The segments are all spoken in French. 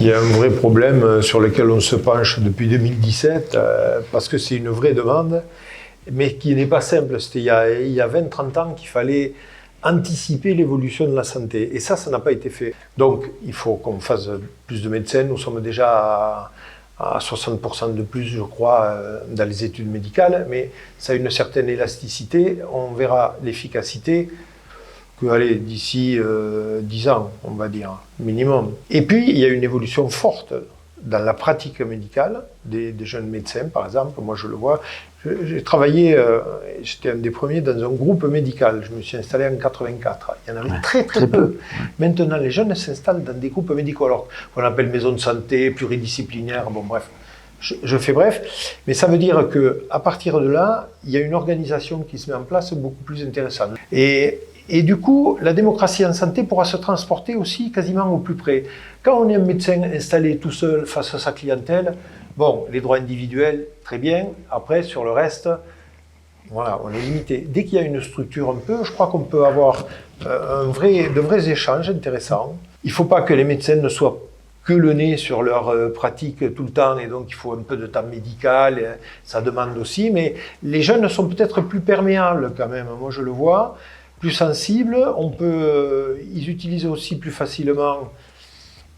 y a un vrai problème sur lequel on se penche depuis 2017, parce que c'est une vraie demande, mais qui n'est pas simple. C'était il y a 20-30 ans qu'il fallait anticiper l'évolution de la santé. Et ça n'a pas été fait. Donc, il faut qu'on fasse plus de médecins. Nous sommes déjà à 60% de plus, je crois, dans les études médicales, mais ça a une certaine élasticité. On verra l'efficacité d'ici 10 ans, on va dire, minimum. Et puis, il y a une évolution forte dans la pratique médicale des jeunes médecins, par exemple. Moi, je le vois. J'ai travaillé, j'étais un des premiers dans un groupe médical. Je me suis installé en 84. Il y en avait très peu. Maintenant, les jeunes s'installent dans des groupes médicaux. Alors, on appelle maison de santé, pluridisciplinaire, bon bref. Je fais bref, mais ça veut dire qu'à partir de là, il y a une organisation qui se met en place beaucoup plus intéressante. Et du coup, la démocratie en santé pourra se transporter aussi quasiment au plus près. Quand on est un médecin installé tout seul face à sa clientèle, bon, les droits individuels, très bien. Après, sur le reste, voilà, on est limité. Dès qu'il y a une structure un peu, je crois qu'on peut avoir de vrais échanges intéressants. Il ne faut pas que les médecins ne soient que le nez sur leur pratique tout le temps, et donc il faut un peu de temps médical, ça demande aussi. Mais les jeunes sont peut-être plus perméables quand même, moi je le vois, plus sensibles. Ils utilisent aussi plus facilement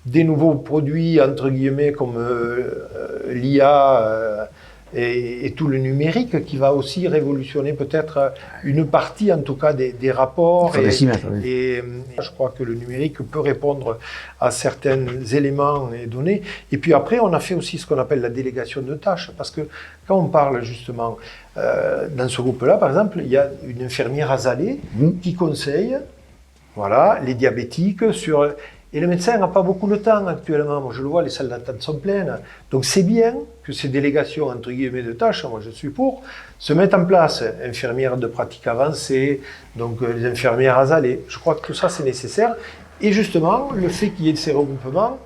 des nouveaux produits, entre guillemets, comme l'IA et tout le numérique, qui va aussi révolutionner peut-être une partie, en tout cas, des rapports. Et je crois que le numérique peut répondre à certains éléments et données. Et puis après, on a fait aussi ce qu'on appelle la délégation de tâches, parce que quand on parle justement, dans ce groupe-là, par exemple, il y a une infirmière azalée qui conseille, voilà, les diabétiques sur... Et le médecin n'a pas beaucoup de temps actuellement. Moi, je le vois, les salles d'attente sont pleines. Donc, c'est bien que ces délégations, entre guillemets, de tâches, moi je suis pour, se mettent en place. Infirmières de pratique avancée, donc les infirmières azalées. Je crois que tout ça, c'est nécessaire. Et justement, le fait qu'il y ait ces regroupements,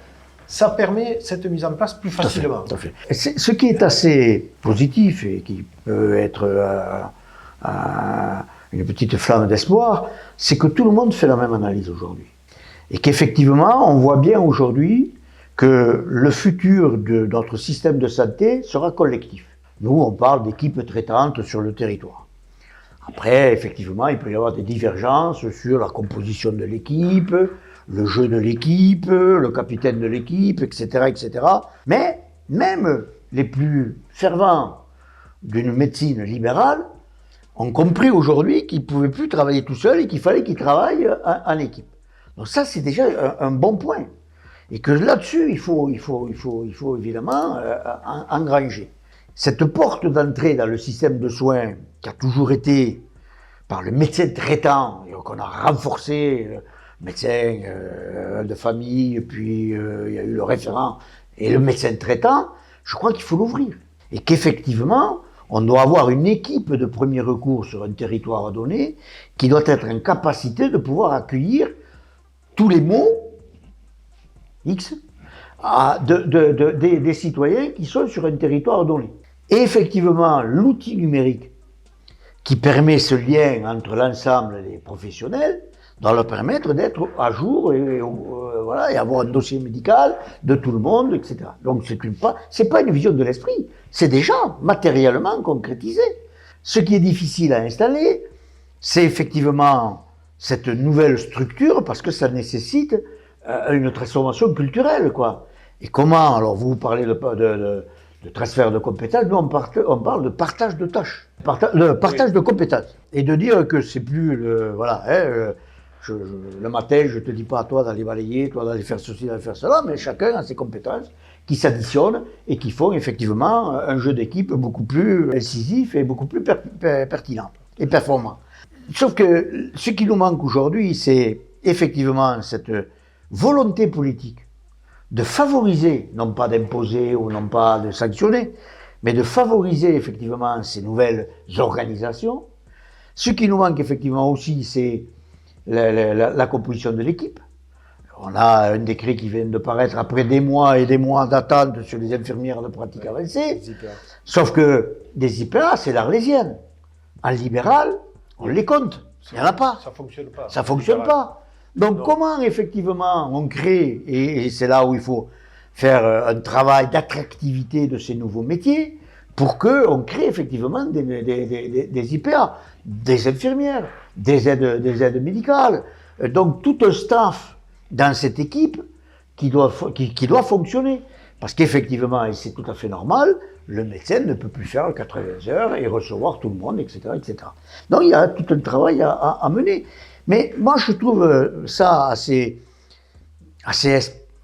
ça permet cette mise en place plus facilement. Tout à fait. Ce qui est assez positif et qui peut être une petite flamme d'espoir, c'est que tout le monde fait la même analyse aujourd'hui. Et qu'effectivement, on voit bien aujourd'hui que le futur de notre système de santé sera collectif. Nous, on parle d'équipes traitantes sur le territoire. Après, effectivement, il peut y avoir des divergences sur la composition de l'équipe, le jeu de l'équipe, le capitaine de l'équipe, etc., etc. Mais même les plus fervents d'une médecine libérale ont compris aujourd'hui qu'ils ne pouvaient plus travailler tout seuls et qu'il fallait qu'ils travaillent en équipe. Donc ça, c'est déjà un bon point. Et que là-dessus, il faut évidemment engranger. Cette porte d'entrée dans le système de soins qui a toujours été par le médecin traitant, et qu'on a renforcé, médecin de famille, puis il y a eu le référent et le médecin traitant, je crois qu'il faut l'ouvrir. Et qu'effectivement, on doit avoir une équipe de premier recours sur un territoire donné qui doit être en capacité de pouvoir accueillir tous les mots X des citoyens qui sont sur un territoire donné. Et effectivement, l'outil numérique qui permet ce lien entre l'ensemble des professionnels doit leur permettre d'être à jour et avoir un dossier médical de tout le monde, etc. Donc c'est pas une vision de l'esprit, c'est déjà matériellement concrétisé. Ce qui est difficile à installer, c'est effectivement cette nouvelle structure, parce que ça nécessite une transformation culturelle, quoi. Et comment, alors vous parlez de transfert de compétences, nous on parle de partage de tâches, de partage de compétences, et de dire que c'est plus le matin je te dis pas à toi d'aller balayer, toi d'aller faire ceci, d'aller faire cela, mais chacun a ses compétences qui s'additionnent et qui font effectivement un jeu d'équipe beaucoup plus incisif et beaucoup plus pertinent et performant. Sauf que ce qui nous manque aujourd'hui, c'est effectivement cette volonté politique de favoriser, non pas d'imposer ou non pas de sanctionner, mais de favoriser effectivement ces nouvelles organisations. Ce qui nous manque effectivement aussi, c'est la composition de l'équipe. On a un décret qui vient de paraître après des mois et des mois d'attente sur les infirmières de pratique avancée. Sauf que des IPA, c'est l'Arlésienne. En libéral, on les compte. Il n'y en a pas. Ça fonctionne pas. Ça fonctionne pas. Donc comment effectivement on crée, et c'est là où il faut faire un travail d'attractivité de ces nouveaux métiers pour qu'on crée effectivement des IPA, des infirmières, des aides médicales. Donc tout un staff dans cette équipe qui doit fonctionner. Parce qu'effectivement, et c'est tout à fait normal, le médecin ne peut plus faire 80 heures et recevoir tout le monde, etc., etc. Donc il y a tout un travail à mener. Mais moi je trouve ça assez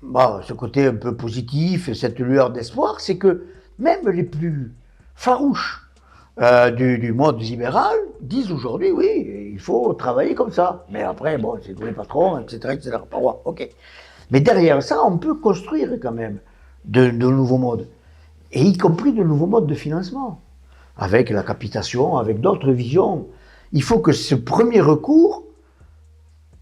bon, ce côté un peu positif, cette lueur d'espoir, c'est que même les plus farouches du monde libéral disent aujourd'hui, oui, il faut travailler comme ça. Mais après, bon, c'est tous les patrons, etc., etc. Ok. Mais derrière ça, on peut construire quand même de nouveaux modes, et y compris de nouveaux modes de financement, avec la capitation, avec d'autres visions. Il faut que ce premier recours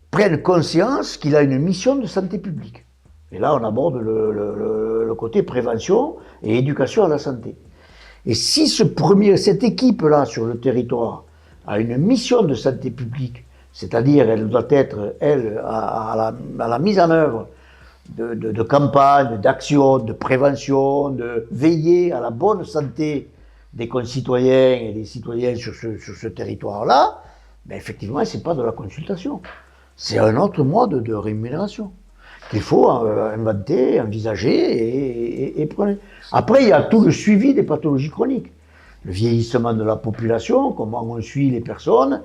prenne conscience qu'il a une mission de santé publique. Et là, on aborde le côté prévention et éducation à la santé. Et si cette équipe-là sur le territoire a une mission de santé publique, c'est-à-dire elle doit être, elle, à la mise en œuvre de campagnes, d'actions, de prévention, de veiller à la bonne santé des concitoyens et des citoyens sur ce territoire-là, ben effectivement, ce n'est pas de la consultation. C'est un autre mode de rémunération qu'il faut inventer, envisager et prendre. Après, il y a tout le suivi des pathologies chroniques. Le vieillissement de la population, comment on suit les personnes.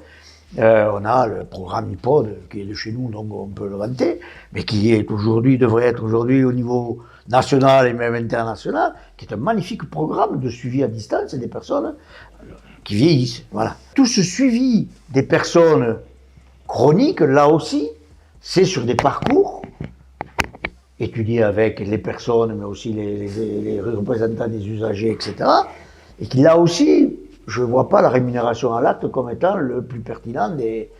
On a le programme IPOD qui est de chez nous, donc on peut le vanter, mais qui devrait être aujourd'hui au niveau national et même international, qui est un magnifique programme de suivi à distance des personnes qui vieillissent. Voilà. Tout ce suivi des personnes chroniques, là aussi, c'est sur des parcours étudiés avec les personnes, mais aussi les représentants des usagers, etc. Et qui, là aussi, je ne vois pas la rémunération à l'acte comme étant le plus pertinent des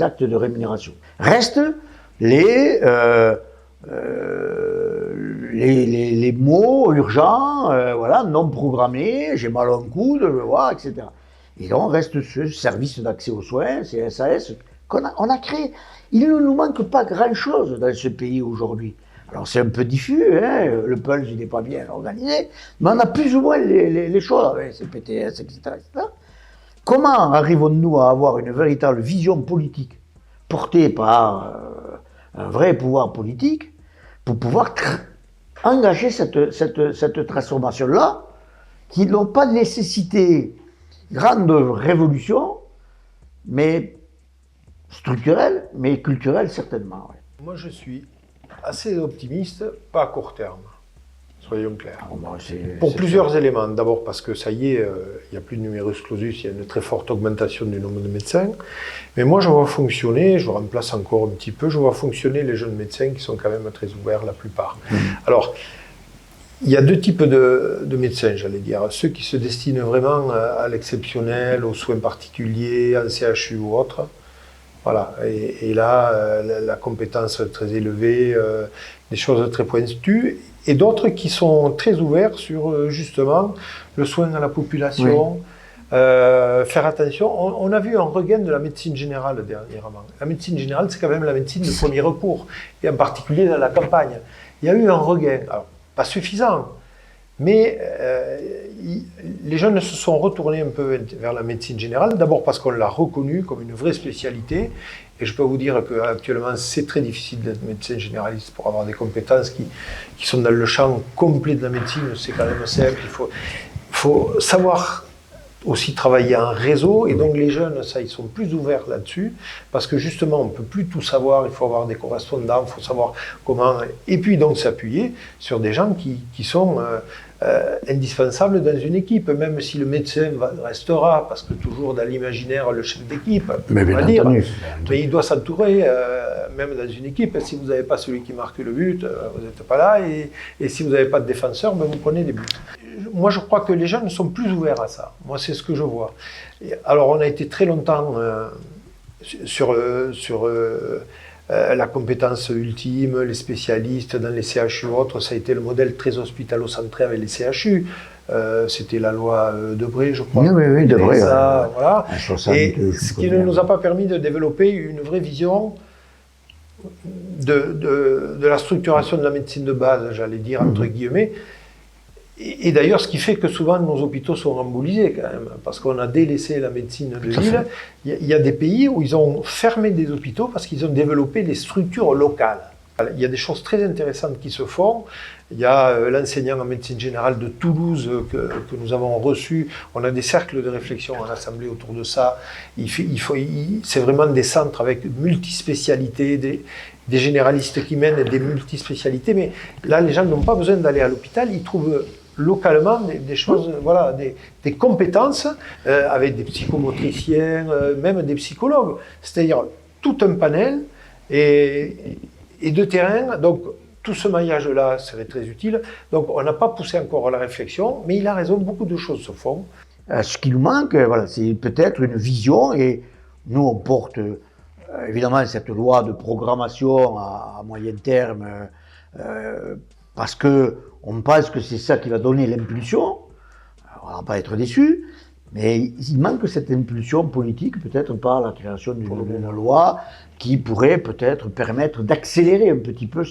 actes de rémunération. Restent les mots urgents, voilà, non programmés, j'ai mal au coude, je vois, etc. Et donc reste ce service d'accès aux soins, ces SAS, qu'on a créé. Il ne nous manque pas grand-chose dans ce pays aujourd'hui. Alors c'est un peu diffus, hein, le Pulse il n'est pas bien organisé, mais on a plus ou moins les choses avec ces PTS, etc., etc. Comment arrivons-nous à avoir une véritable vision politique portée par un vrai pouvoir politique pour pouvoir engager cette transformation-là qui n'ont pas nécessité grande révolution, mais structurelle, mais culturelle certainement. Ouais. Moi je suis assez optimiste, pas à court terme, soyons clairs. Pour plusieurs éléments. D'abord parce que ça y est, il n'y a plus de numerus clausus, il y a une très forte augmentation du nombre de médecins. Mais moi je vois fonctionner, je remplace encore un petit peu, je vois fonctionner les jeunes médecins qui sont quand même très ouverts la plupart. Alors, il y a deux types de médecins, j'allais dire. Ceux qui se destinent vraiment à l'exceptionnel, aux soins particuliers, en CHU ou autre. Voilà, et là, la compétence très élevée, des choses très pointues, et d'autres qui sont très ouverts sur justement le soin à la population, faire attention. On a vu un regain de la médecine générale dernièrement. La médecine générale, c'est quand même la médecine de premier recours, et en particulier dans la campagne. Il y a eu un regain, alors pas suffisant, mais les jeunes se sont retournés un peu vers la médecine générale, d'abord parce qu'on l'a reconnue comme une vraie spécialité, et je peux vous dire qu'actuellement c'est très difficile d'être médecin généraliste pour avoir des compétences qui sont dans le champ complet de la médecine, c'est quand même simple, il faut savoir aussi travailler en réseau, et donc les jeunes, ça, ils sont plus ouverts là-dessus, parce que justement, on ne peut plus tout savoir, il faut avoir des correspondants, il faut savoir comment, et puis donc s'appuyer sur des gens qui sont indispensables dans une équipe, même si le médecin restera, parce que toujours dans l'imaginaire, le chef d'équipe, mais bien entendu, mais il doit s'entourer, même dans une équipe, si vous n'avez pas celui qui marque le but, vous n'êtes pas là, et si vous n'avez pas de défenseur, ben vous prenez des buts. Moi, je crois que les jeunes sont plus ouverts à ça. Moi, c'est ce que je vois. Alors, on a été très longtemps sur la compétence ultime, les spécialistes dans les CHU ou autres. Ça a été le modèle très hospitalo-centré avec les CHU. C'était la loi Debré, je crois. Oui, Debré. Voilà. Et ce qui ne nous a pas permis de développer une vraie vision de la structuration de la médecine de base, j'allais dire, entre guillemets. Et d'ailleurs, ce qui fait que souvent nos hôpitaux sont embolisés quand même, parce qu'on a délaissé la médecine de ville. Il y a des pays où ils ont fermé des hôpitaux parce qu'ils ont développé des structures locales. Il y a des choses très intéressantes qui se font. Il y a l'enseignant en médecine générale de Toulouse que nous avons reçu. On a des cercles de réflexion à l'Assemblée autour de ça. C'est vraiment des centres avec multispécialités, des généralistes qui mènent des multispécialités. Mais là, les gens n'ont pas besoin d'aller à l'hôpital. Ils trouvent localement des choses, voilà, des compétences avec des psychomotriciens, même des psychologues. C'est-à-dire tout un panel et de terrain. Donc, tout ce maillage-là serait très utile. Donc, on n'a pas poussé encore la réflexion, mais il a raison, beaucoup de choses se font. Ce qui nous manque, voilà, c'est peut-être une vision, et nous, on porte évidemment cette loi de programmation à moyen terme, parce qu'on pense que c'est ça qui va donner l'impulsion. On ne va pas être déçus, mais il manque cette impulsion politique, peut-être par la création d'une loi qui pourrait peut-être permettre d'accélérer un petit peu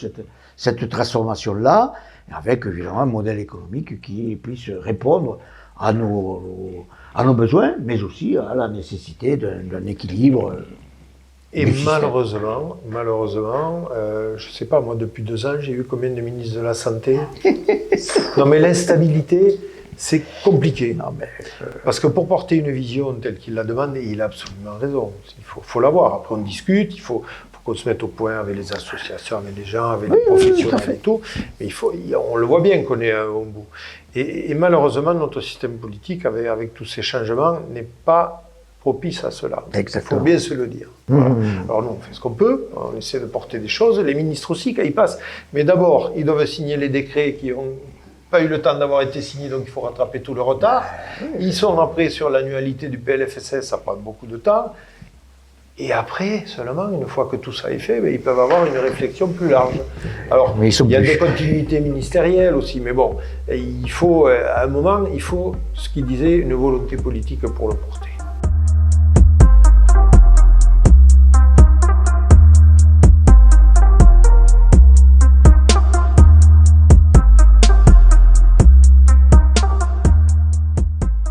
cette transformation-là, avec évidemment un modèle économique qui puisse répondre à nos besoins, mais aussi à la nécessité d'un équilibre. Et malheureusement, je ne sais pas, moi depuis 2 ans, j'ai eu combien de ministres de la Santé? Non mais l'instabilité, c'est compliqué. Non, mais parce que pour porter une vision telle qu'il la demande, et il a absolument raison, il faut l'avoir. Après on discute, il faut qu'on se mette au point avec les associations, avec les gens, avec les professionnels et tout. Mais on le voit bien qu'on est au bout. Et malheureusement, notre système politique, avec tous ces changements, n'est pas propice à cela. Il faut bien se le dire. Voilà. Alors nous, on fait ce qu'on peut, on essaie de porter des choses, les ministres aussi, quand ils passent. Mais d'abord, ils doivent signer les décrets qui n'ont pas eu le temps d'avoir été signés, donc il faut rattraper tout le retard. Ils sont après sur l'annualité du PLFSS, ça prend beaucoup de temps. Et après, seulement, une fois que tout ça est fait, ils peuvent avoir une réflexion plus large. Alors, il y a des continuités ministérielles aussi, mais bon, il faut, à un moment, il faut, ce qu'il disait, une volonté politique pour le porter.